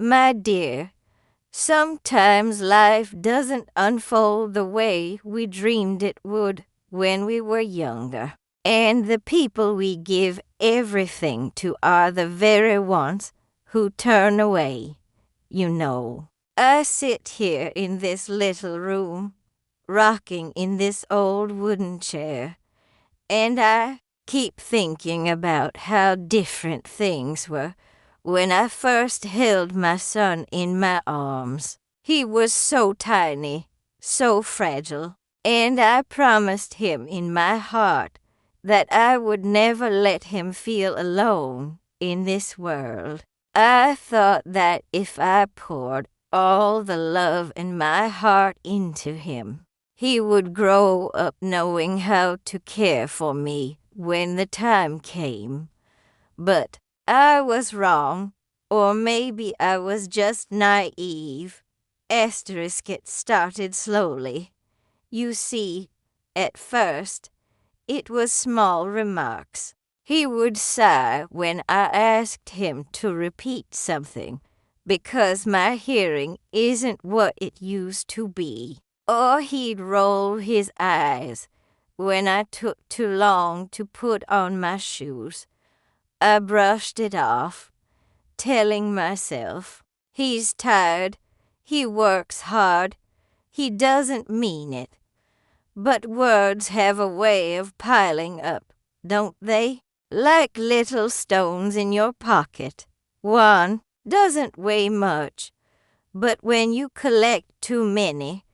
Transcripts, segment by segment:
My dear, sometimes life doesn't unfold the way we dreamed it would when we were younger. And the people we give everything to are the very ones who turn away, you know. I sit here in this little room, rocking in this old wooden chair, and I keep thinking about how different things were when I first held my son in my arms. He was so tiny, so fragile, and I promised him in my heart that I would never let him feel alone in this world. I thought that if I poured all the love in my heart into him, he would grow up knowing how to care for me when the time came. But I was wrong, or maybe I was just naive. It started slowly. You see, at first, it was small remarks. He would sigh when I asked him to repeat something, because my hearing isn't what it used to be. Or he'd roll his eyes when I took too long to put on my shoes. I brushed it off, telling myself, he's tired, he works hard, he doesn't mean it. But words have a way of piling up, don't they? Like little stones in your pocket. One doesn't weigh much, but when you collect too many,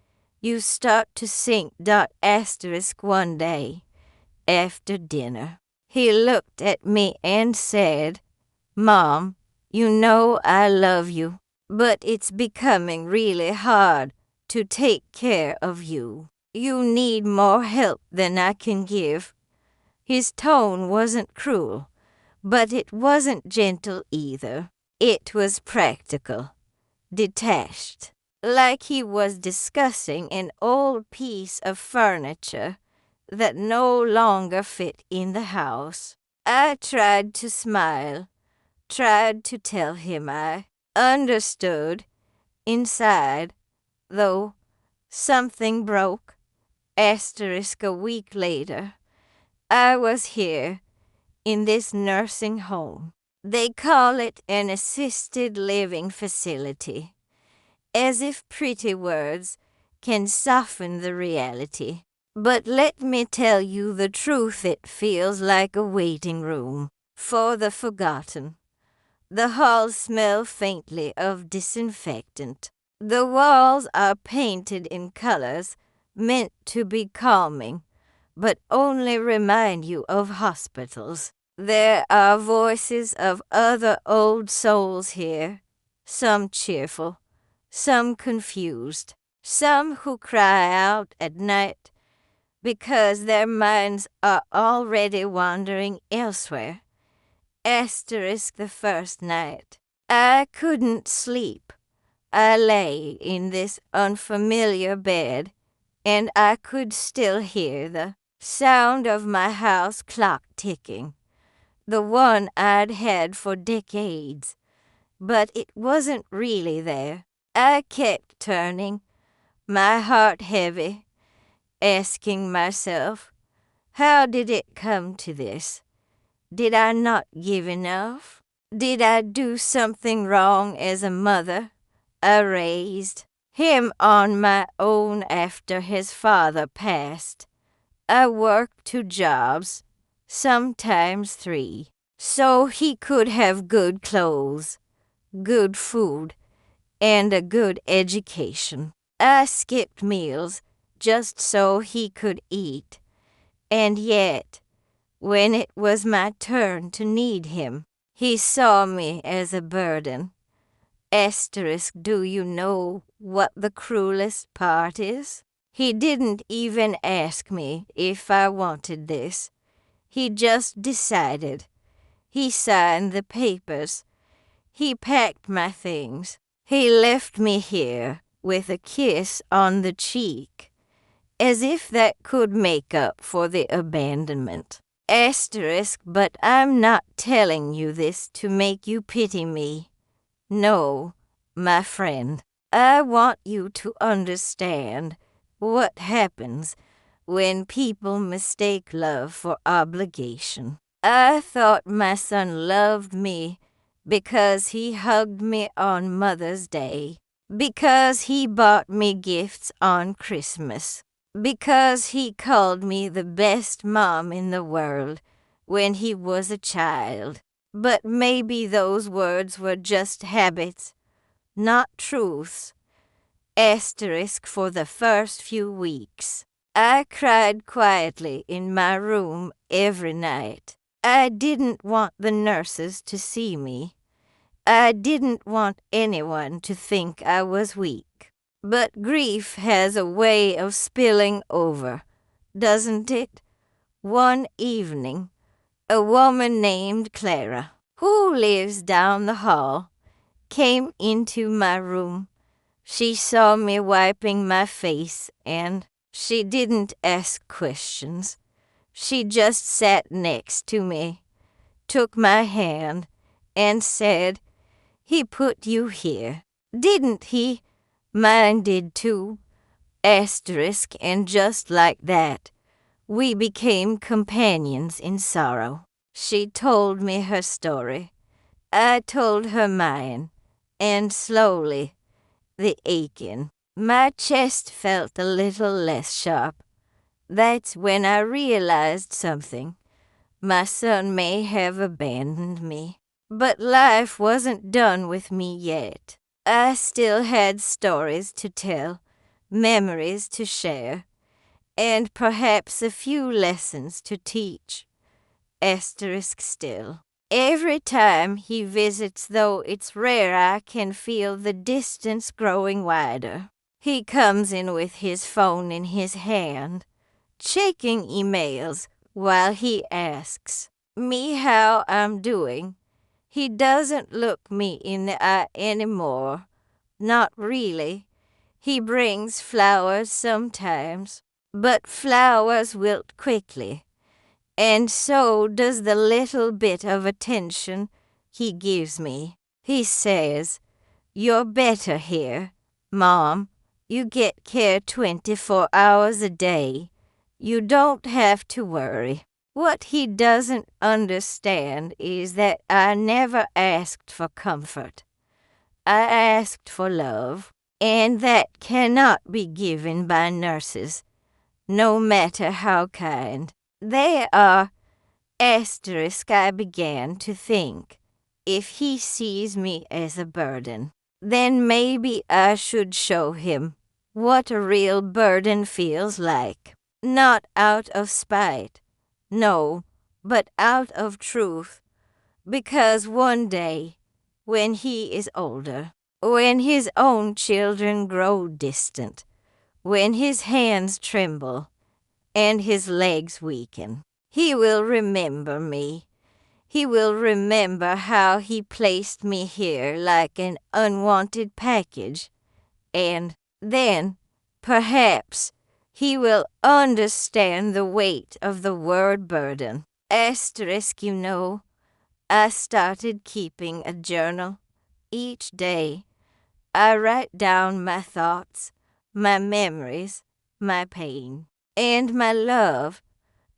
you start to sink. One day, after dinner, he looked at me and said, "Mom, you know I love you, but it's becoming really hard to take care of you. You need more help than I can give." His tone wasn't cruel, but it wasn't gentle either. It was practical, detached, like he was discussing an old piece of furniture that no longer fit in the house. I tried to smile, tried to tell him I understood. Inside, though, something broke. A week later, I was here, in this nursing home. They call it an assisted living facility, as if pretty words can soften the reality. But let me tell you the truth, it feels like a waiting room for the forgotten. The halls smell faintly of disinfectant. The walls are painted in colors meant to be calming, but only remind you of hospitals. There are voices of other old souls here, some cheerful, some confused, some who cry out at night because their minds are already wandering elsewhere. The first night, I couldn't sleep. I lay in this unfamiliar bed, and I could still hear the sound of my house clock ticking, the one I'd had for decades, but it wasn't really there. I kept turning, my heart heavy, asking myself, how did it come to this? Did I not give enough? Did I do something wrong as a mother? I raised him on my own after his father passed. I worked 2 jobs, sometimes 3, so he could have good clothes, good food, and a good education. I skipped meals just so he could eat, and yet, when it was my turn to need him, he saw me as a burden. Do you know what the cruelest part is? He didn't even ask me if I wanted this. He just decided. He signed the papers. He packed my things. He left me here with a kiss on the cheek, as if that could make up for the abandonment. But I'm not telling you this to make you pity me. No, my friend, I want you to understand what happens when people mistake love for obligation. I thought my son loved me because he hugged me on Mother's Day, because he bought me gifts on Christmas, because he called me the best mom in the world when he was a child. But maybe those words were just habits, not truths. Asterisk for the first few weeks. I cried quietly in my room every night. I didn't want the nurses to see me. I didn't want anyone to think I was weak. But grief has a way of spilling over, doesn't it? One evening, a woman named Clara, who lives down the hall, came into my room. She saw me wiping my face, and she didn't ask questions. She just sat next to me, took my hand, and said, "He put you here, didn't he? Mine did too." Asterisk, and just like that, we became companions in sorrow. She told me her story. I told her mine, and slowly, the aching. My chest felt a little less sharp. That's when I realized something. My son may have abandoned me, but life wasn't done with me yet. I still had stories to tell, memories to share, and perhaps a few lessons to teach. Asterisk still. Every time he visits, though it's rare, I can feel the distance growing wider. He comes in with his phone in his hand, checking emails while he asks me how I'm doing. He doesn't look me in the eye anymore. Not really. He brings flowers sometimes, but flowers wilt quickly. And so does the little bit of attention he gives me. He says, "You're better here, Mom. You get care 24 hours a day. You don't have to worry." What he doesn't understand is that I never asked for comfort. I asked for love, and that cannot be given by nurses, no matter how kind. They are. Asterisk, I began to think, if he sees me as a burden, then maybe I should show him what a real burden feels like. Not out of spite, no, but out of truth, because one day, when he is older, when his own children grow distant, when his hands tremble and his legs weaken, he will remember me. He will remember how he placed me here like an unwanted package. And then, perhaps, he will understand the weight of the word burden. Asterisk, you know, I started keeping a journal. Each day, I write down my thoughts, my memories, my pain, and my love.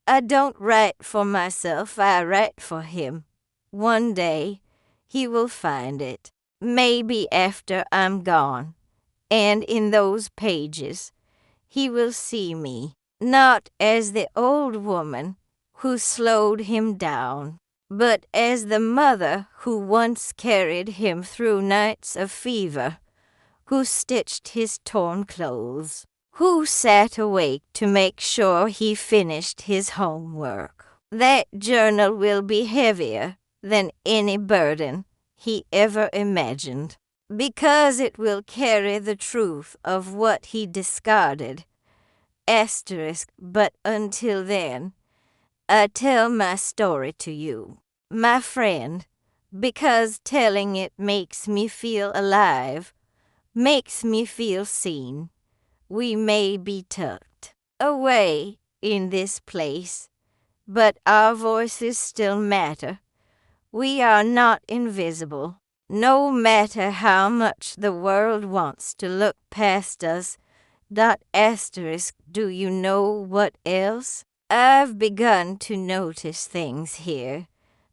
I don't write for myself, I write for him. One day, he will find it, maybe after I'm gone, and in those pages, he will see me, not as the old woman who slowed him down, but as the mother who once carried him through nights of fever, who stitched his torn clothes, who sat awake to make sure he finished his homework. That journal will be heavier than any burden he ever imagined, because it will carry the truth of what he discarded. Asterisk, but until then, I tell my story to you, my friend, because telling it makes me feel alive, makes me feel seen. We may be tucked away in this place, but our voices still matter. We are not invisible. No matter how much the world wants to look past us. Asterisk, do you know what else? I've begun to notice things here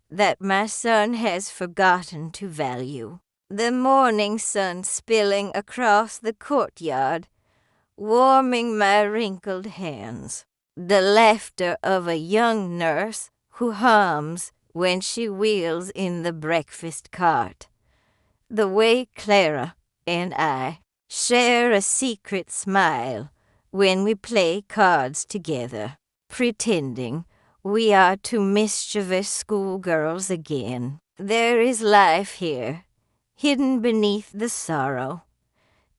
that my son has forgotten to value. The morning sun spilling across the courtyard, warming my wrinkled hands. The laughter of a young nurse who hums when she wheels in the breakfast cart. The way Clara and I share a secret smile when we play cards together, pretending we are two mischievous schoolgirls again. There is life here, hidden beneath the sorrow.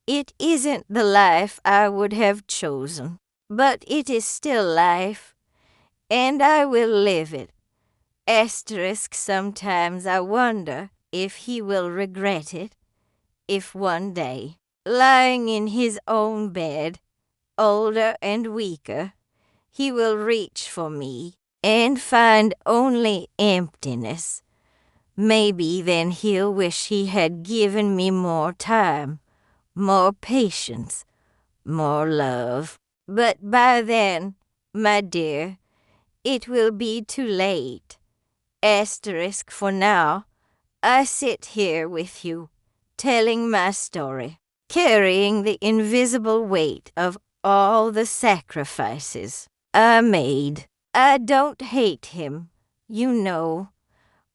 It isn't the life I would have chosen, but it is still life, and I will live it. Asterisk, sometimes I wonder if he will regret it, if one day, lying in his own bed, older and weaker, he will reach for me and find only emptiness. Maybe then he'll wish he had given me more time, more patience, more love. But by then, my dear, it will be too late. Asterisk, for now, I sit here with you, telling my story, carrying the invisible weight of all the sacrifices I made. I don't hate him, you know.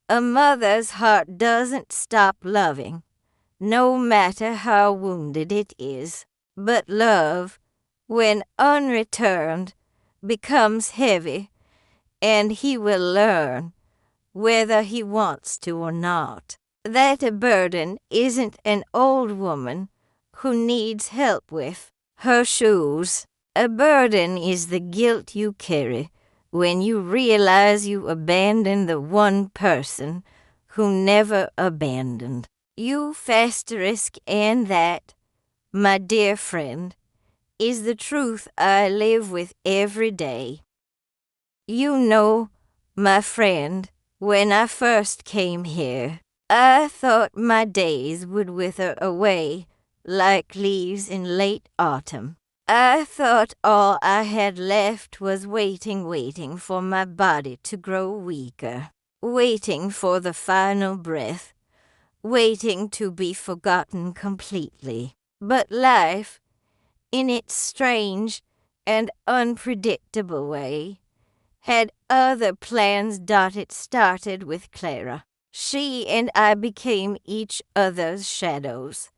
A mother's heart doesn't stop loving, no matter how wounded it is. But love, when unreturned, becomes heavy, and he will learn, whether he wants to or not, that a burden isn't an old woman who needs help with her shoes. A burden is the guilt you carry when you realize you abandoned the one person who never abandoned you. Asterisk, and that, my dear friend, is the truth I live with every day. You know, my friend, when I first came here, I thought my days would wither away like leaves in late autumn. I thought all I had left was waiting for my body to grow weaker, waiting for the final breath, waiting to be forgotten completely. But life, in its strange and unpredictable way, had other plans. It started with Clara. She and I became each other's shadows.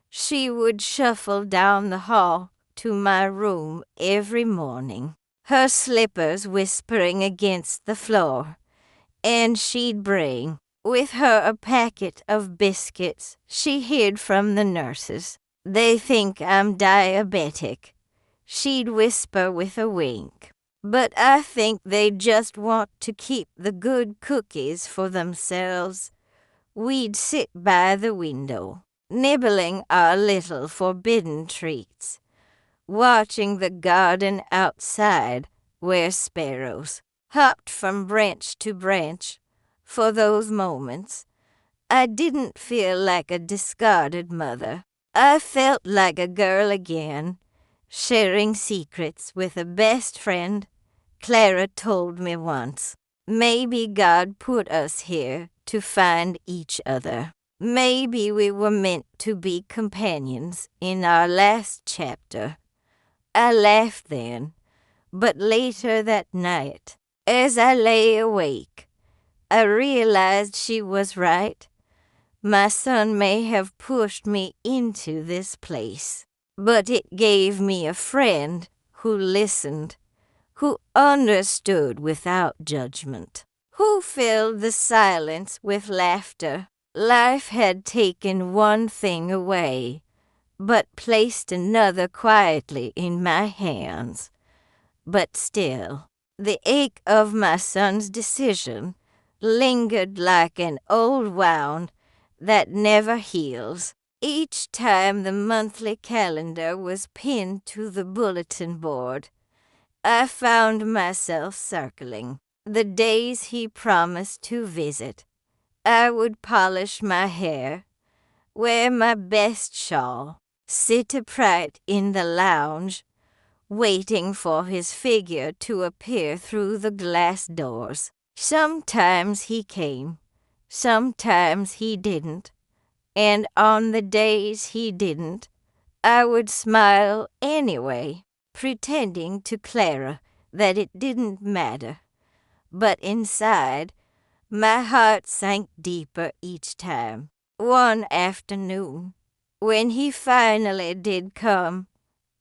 She would shuffle down the hall to my room every morning, her slippers whispering against the floor, and she'd bring with her a packet of biscuits she hid from the nurses. They think I'm diabetic, she'd whisper with a wink. But I think they just want to keep the good cookies for themselves. We'd sit by the window, nibbling our little forbidden treats, watching the garden outside where sparrows hopped from branch to branch. For those moments, I didn't feel like a discarded mother. I felt like a girl again, sharing secrets with a best friend. Clara told me once, maybe God put us here to find each other. Maybe we were meant to be companions in our last chapter. I laughed then, but later that night, as I lay awake, I realized she was right. My son may have pushed me into this place, but it gave me a friend who listened, who understood without judgment, who filled the silence with laughter. Life had taken one thing away, but placed another quietly in my hands. But still, the ache of my son's decision lingered like an old wound that never heals. Each time the monthly calendar was pinned to the bulletin board, I found myself circling the days he promised to visit, I would polish my hair, wear my best shawl, sit upright in the lounge, waiting for his figure to appear through the glass doors. Sometimes he came, sometimes he didn't, and on the days he didn't, I would smile anyway, pretending to Clara that it didn't matter. But inside, my heart sank deeper each time. One afternoon, when he finally did come,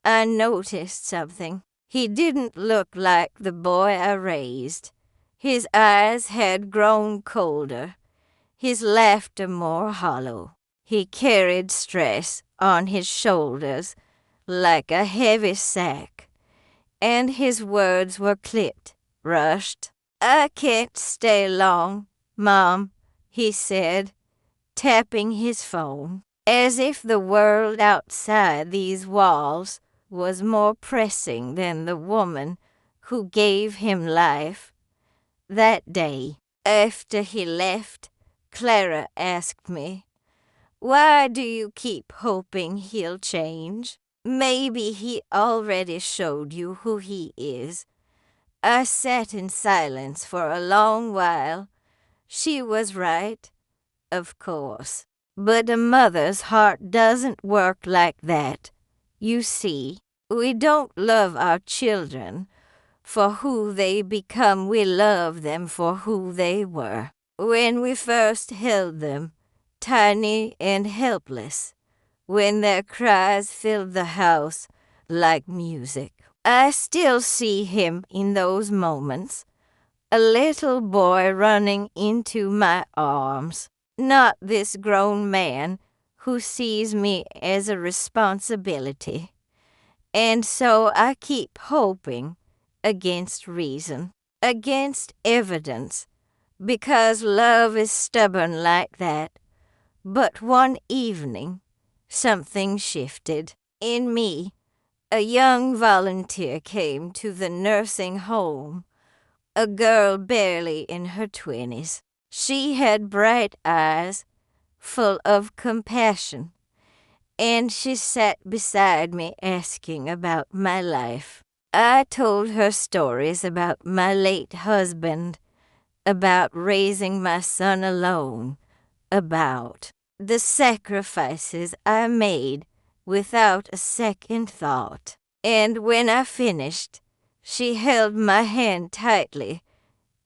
I noticed something. He didn't look like the boy I raised. His eyes had grown colder, his laughter more hollow. He carried stress on his shoulders like a heavy sack, and his words were clipped, rushed. "I can't stay long, Mom," he said, tapping his phone, as if the world outside these walls was more pressing than the woman who gave him life. That day, after he left, Clara asked me, "Why do you keep hoping he'll change? Maybe he already showed you who he is." I sat in silence for a long while. She was right, of course. But a mother's heart doesn't work like that. You see, we don't love our children for who they become. We love them for who they were. When we first held them, tiny and helpless, when their cries filled the house like music. I still see him in those moments, a little boy running into my arms, not this grown man who sees me as a responsibility. And so I keep hoping against reason, against evidence, because love is stubborn like that. But one evening, something shifted. In me, a young volunteer came to the nursing home, a girl barely in her 20s. She had bright eyes, full of compassion, and she sat beside me asking about my life. I told her stories about my late husband, about raising my son alone, about the sacrifices I made without a second thought. And when I finished, she held my hand tightly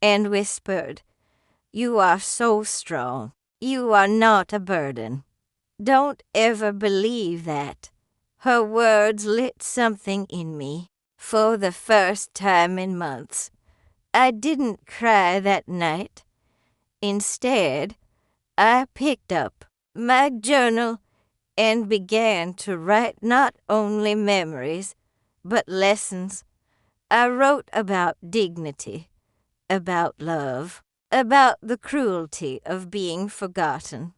and whispered, "You are so strong. You are not a burden. Don't ever believe that." Her words lit something in me. For the first time in months, I didn't cry that night. Instead, I picked up my journal and began to write not only memories, but lessons. I wrote about dignity, about love, about the cruelty of being forgotten,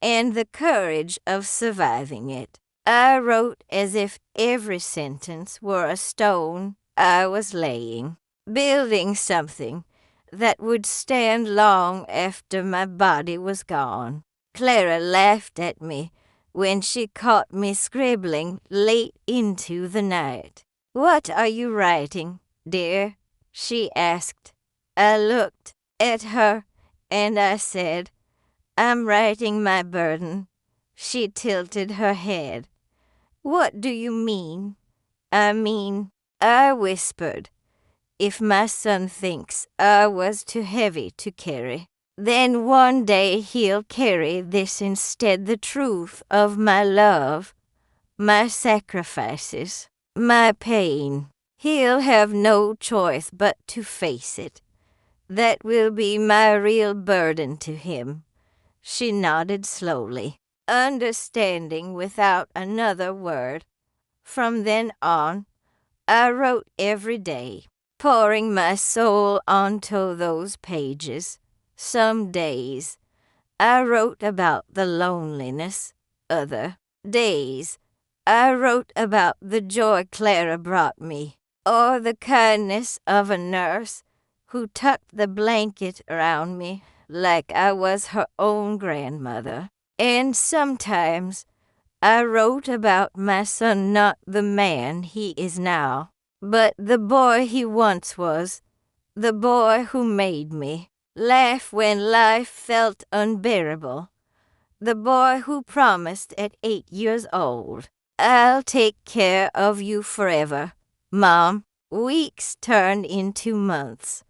and the courage of surviving it. I wrote as if every sentence were a stone I was laying, building something that would stand long after my body was gone. Clara laughed at me when she caught me scribbling late into the night. "What are you writing, dear?" she asked. I looked at her and I said, "I'm writing my burden." She tilted her head. "What do you mean?" I whispered, "if my son thinks I was too heavy to carry, then one day he'll carry this instead, the truth of my love, my sacrifices, my pain. He'll have no choice but to face it. That will be my real burden to him." She nodded slowly, understanding without another word. From then on, I wrote every day, pouring my soul onto those pages. Some days, I wrote about the loneliness. Other days, I wrote about the joy Clara brought me, or the kindness of a nurse who tucked the blanket around me like I was her own grandmother. And sometimes I wrote about my son, not the man he is now, but the boy he once was, the boy who made me laugh when life felt unbearable, the boy who promised at 8 years old, "I'll take care of you forever, Mom." Weeks turned into months.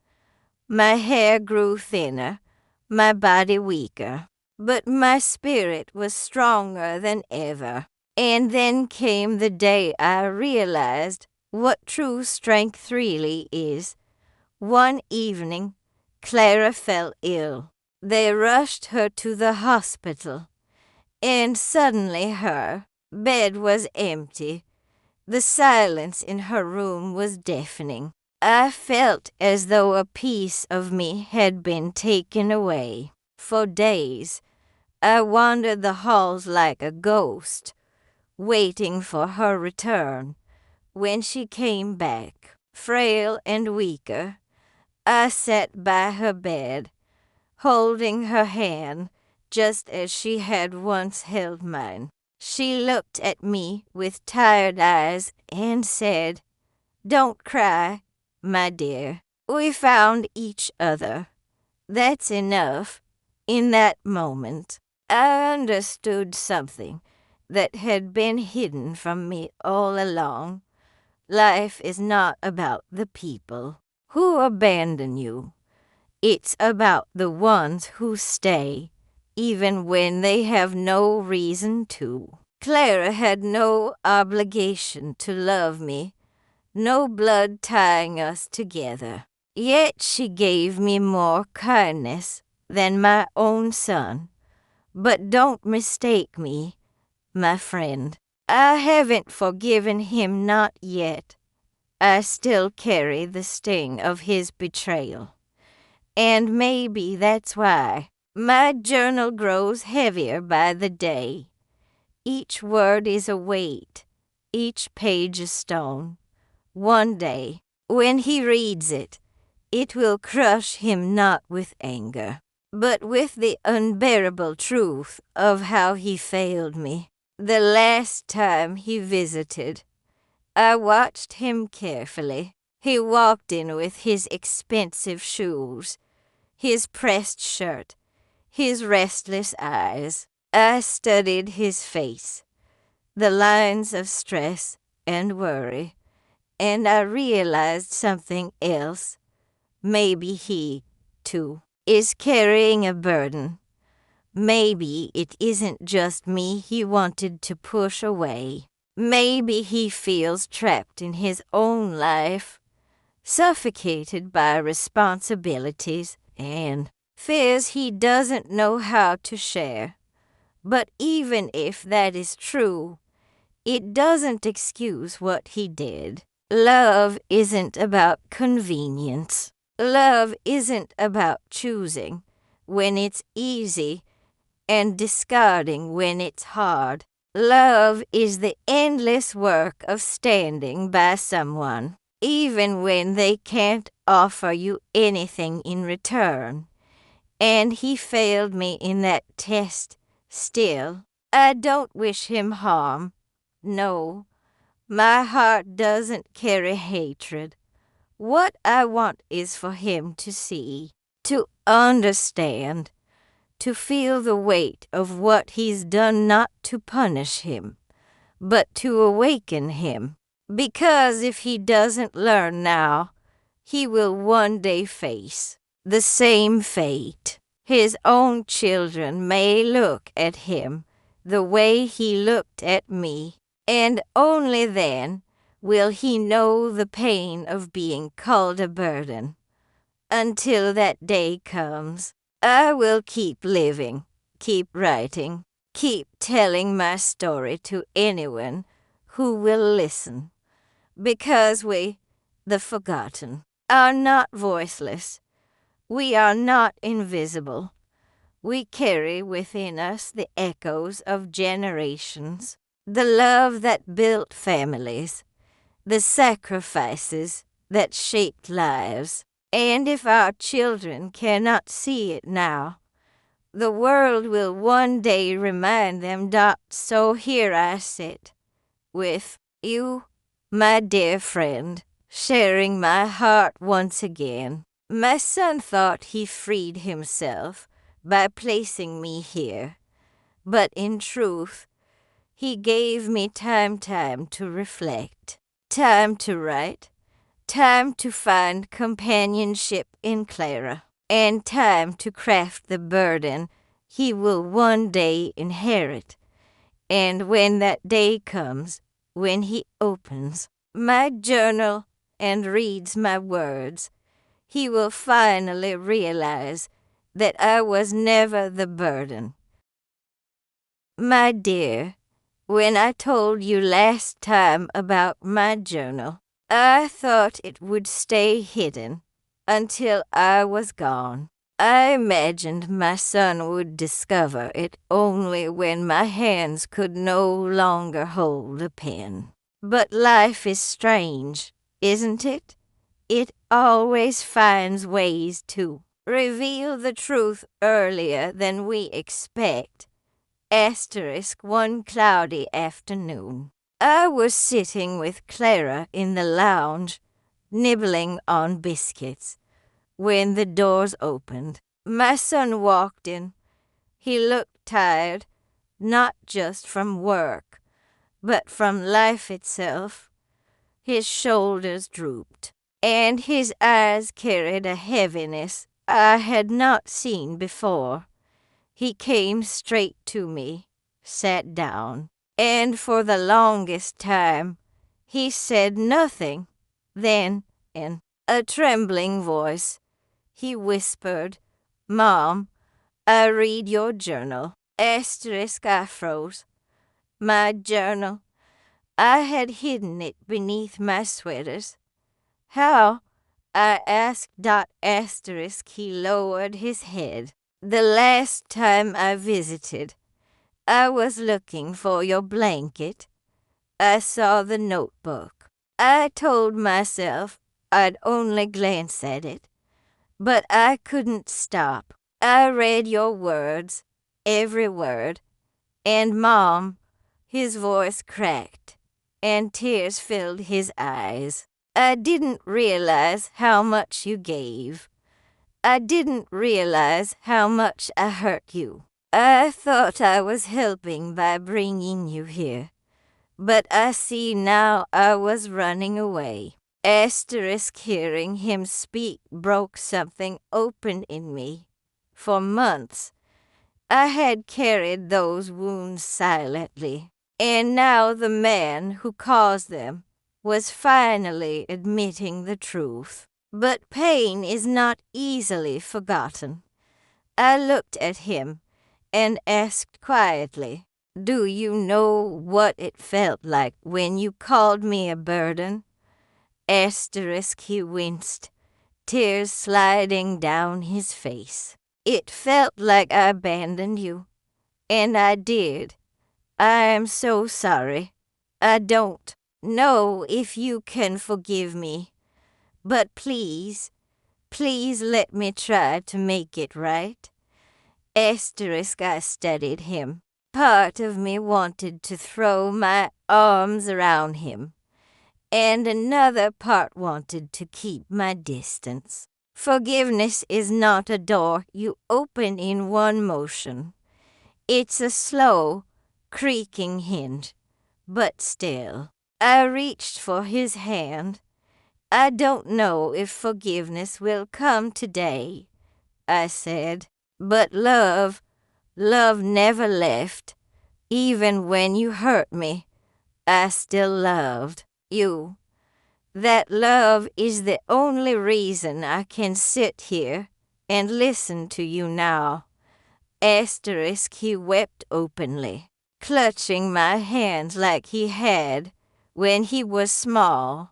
My hair grew thinner, my body weaker, but my spirit was stronger than ever. And then came the day I realized what true strength really is. One evening, Clara fell ill. They rushed her to the hospital, and suddenly her bed was empty. The silence in her room was deafening. I felt as though a piece of me had been taken away. For days, I wandered the halls like a ghost, waiting for her return. When she came back, frail and weaker, I sat by her bed, holding her hand just as she had once held mine. She looked at me with tired eyes and said, "Don't cry, my dear. We found each other. That's enough." In that moment, I understood something that had been hidden from me all along. Life is not about the people who abandon you. It's about the ones who stay, even when they have no reason to. Clara had no obligation to love me, no blood tying us together. Yet she gave me more kindness than my own son. But don't mistake me, my friend. I haven't forgiven him, not yet. I still carry the sting of his betrayal. And maybe that's why my journal grows heavier by the day. Each word is a weight, each page a stone. One day, when he reads it, it will crush him not with anger, but with the unbearable truth of how he failed me. The last time he visited, I watched him carefully. He walked in with his expensive shoes, his pressed shirt, his restless eyes. I studied his face, the lines of stress and worry, and I realized something else. Maybe he, too, is carrying a burden. Maybe it isn't just me he wanted to push away. Maybe he feels trapped in his own life, suffocated by responsibilities and fears he doesn't know how to share. But even if that is true, it doesn't excuse what he did. Love isn't about convenience. Love isn't about choosing when it's easy and discarding when it's hard. Love is the endless work of standing by someone, even when they can't offer you anything in return. And he failed me in that test. Still, I don't wish him harm. No, my heart doesn't carry hatred. What I want is for him to see, to understand, to feel the weight of what he's done, not to punish him, but to awaken him. Because if he doesn't learn now, he will one day face the same fate. His own children may look at him the way he looked at me, and only then will he know the pain of being called a burden. Until that day comes, I will keep living, keep writing, keep telling my story to anyone who will listen. Because we, the forgotten, are not voiceless. We are not invisible. We carry within us the echoes of generations, the love that built families, the sacrifices that shaped lives. And if our children cannot see it now, the world will one day remind them that. So here I sit, with you, my dear friend, sharing my heart once again. My son thought he freed himself by placing me here, but in truth, he gave me time to reflect, time to write, time to find companionship in Clara, and time to craft the burden he will one day inherit. And when that day comes, when he opens my journal and reads my words, he will finally realize that I was never the burden. My dear, when I told you last time about my journal, I thought it would stay hidden until I was gone. I imagined my son would discover it only when my hands could no longer hold a pen. But life is strange, isn't it? It always finds ways to reveal the truth earlier than we expect. One cloudy afternoon, I was sitting with Clara in the lounge, nibbling on biscuits, when the doors opened. My son walked in. He looked tired, not just from work, but from life itself. His shoulders drooped, and his eyes carried a heaviness I had not seen before. He came straight to me, sat down, and for the longest time he said nothing. Then, in a trembling voice, he whispered, "Mom, I read your journal." I froze. My journal. I had hidden it beneath my sweaters. How? I asked. He lowered his head. The last time I visited, I was looking for your blanket. I saw the notebook. I told myself I'd only glance at it, but I couldn't stop. I read your words, every word, and Mom, his voice cracked, and tears filled his eyes. I didn't realize how much you gave. I didn't realize how much I hurt you. I thought I was helping by bringing you here, but I see now I was running away. Hearing him speak broke something open in me. For months, I had carried those wounds silently, and now the man who caused them was finally admitting the truth. But pain is not easily forgotten. I looked at him and asked quietly, "Do you know what it felt like when you called me a burden?" He winced, tears sliding down his face. "It felt like I abandoned you, and I did. I am so sorry. I don't know if you can forgive me. But please let me try to make it right." I studied him. Part of me wanted to throw my arms around him, and another part wanted to keep my distance. Forgiveness is not a door you open in one motion. It's a slow, creaking hinge, but still. I reached for his hand. "I don't know if forgiveness will come today," I said, "but love never left. Even when you hurt me, I still loved you. That love is the only reason I can sit here and listen to you now." He wept openly, clutching my hands like he had when he was small.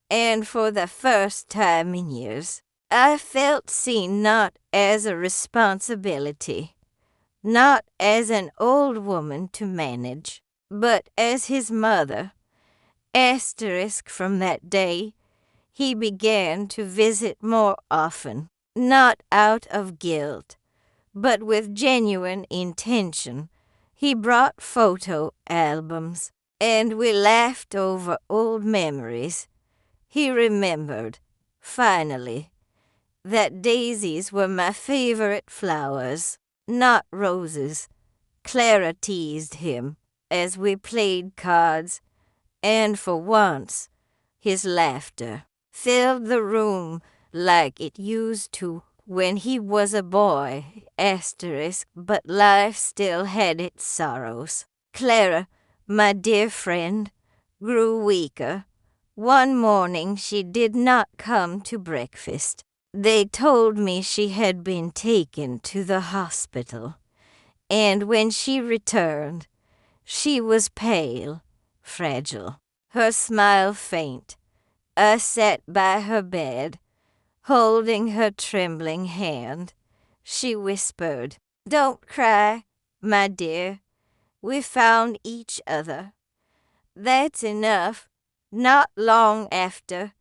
And for the first time in years, I felt seen not as a responsibility, not as an old woman to manage, but as his mother. From that day, he began to visit more often, not out of guilt, but with genuine intention. He brought photo albums, and we laughed over old memories. He remembered, finally, that daisies were my favorite flowers, not roses. Clara teased him as we played cards, and for once, his laughter filled the room like it used to when he was a boy, but life still had its sorrows. Clara, my dear friend, grew weaker. One morning she did not come to breakfast. They told me she had been taken to the hospital, and when she returned, she was pale, fragile, her smile faint. I sat by her bed, holding her trembling hand. She whispered, "Don't cry, my dear. We found each other." That's enough. Not long after,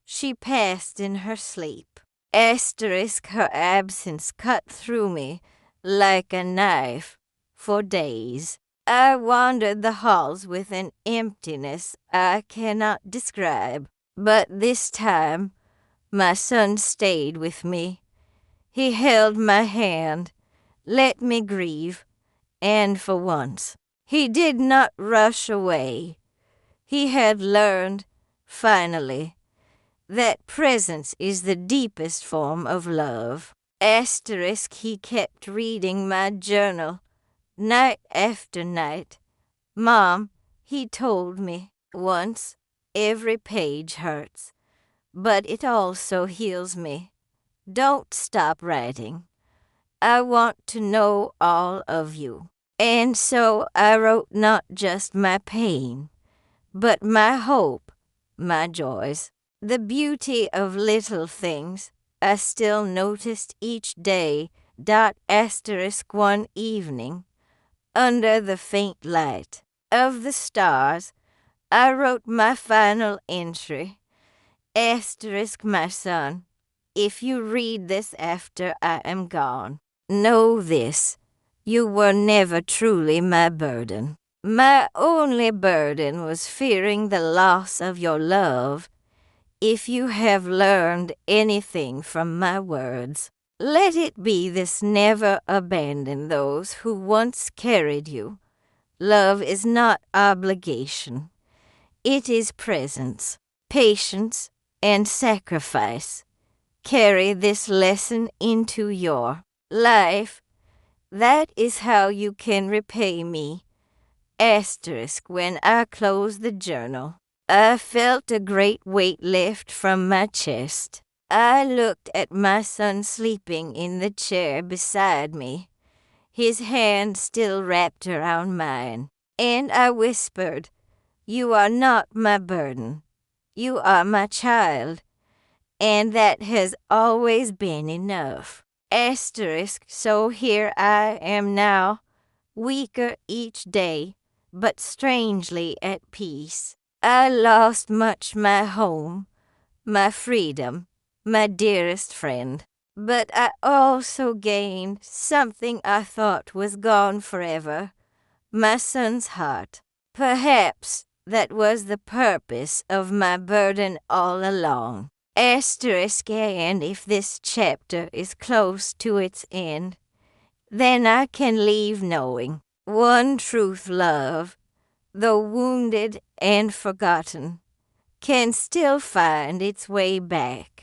she passed in her sleep. Her absence cut through me like a knife for days. I wandered the halls with an emptiness I cannot describe. But this time, my son stayed with me. He held my hand, let me grieve, and for once, he did not rush away. He had learned, finally, that presence is the deepest form of love. He kept reading my journal, night after night. "Mom," he told me once, "every page hurts, but it also heals me. Don't stop writing. I want to know all of you." And so I wrote not just my pain, but my hope, my joys. The beauty of little things I still noticed each day. One evening, under the faint light of the stars, I wrote my final entry. My son, if you read this after I am gone, know this: you were never truly my burden. My only burden was fearing the loss of your love. If you have learned anything from my words, let it be this: never abandon those who once carried you. Love is not obligation. It is presence, patience, and sacrifice. Carry this lesson into your life. That is how you can repay me. When I closed the journal, I felt a great weight lift from my chest. I looked at my son sleeping in the chair beside me, his hand still wrapped around mine, and I whispered, "You are not my burden. You are my child, and that has always been enough." So here I am now, weaker each day, but strangely at peace. I lost much: my home, my freedom, my dearest friend. But I also gained something I thought was gone forever: my son's heart. Perhaps that was the purpose of my burden all along. And if this chapter is close to its end, then I can leave knowing one truth: love, though wounded and forgotten, can still find its way back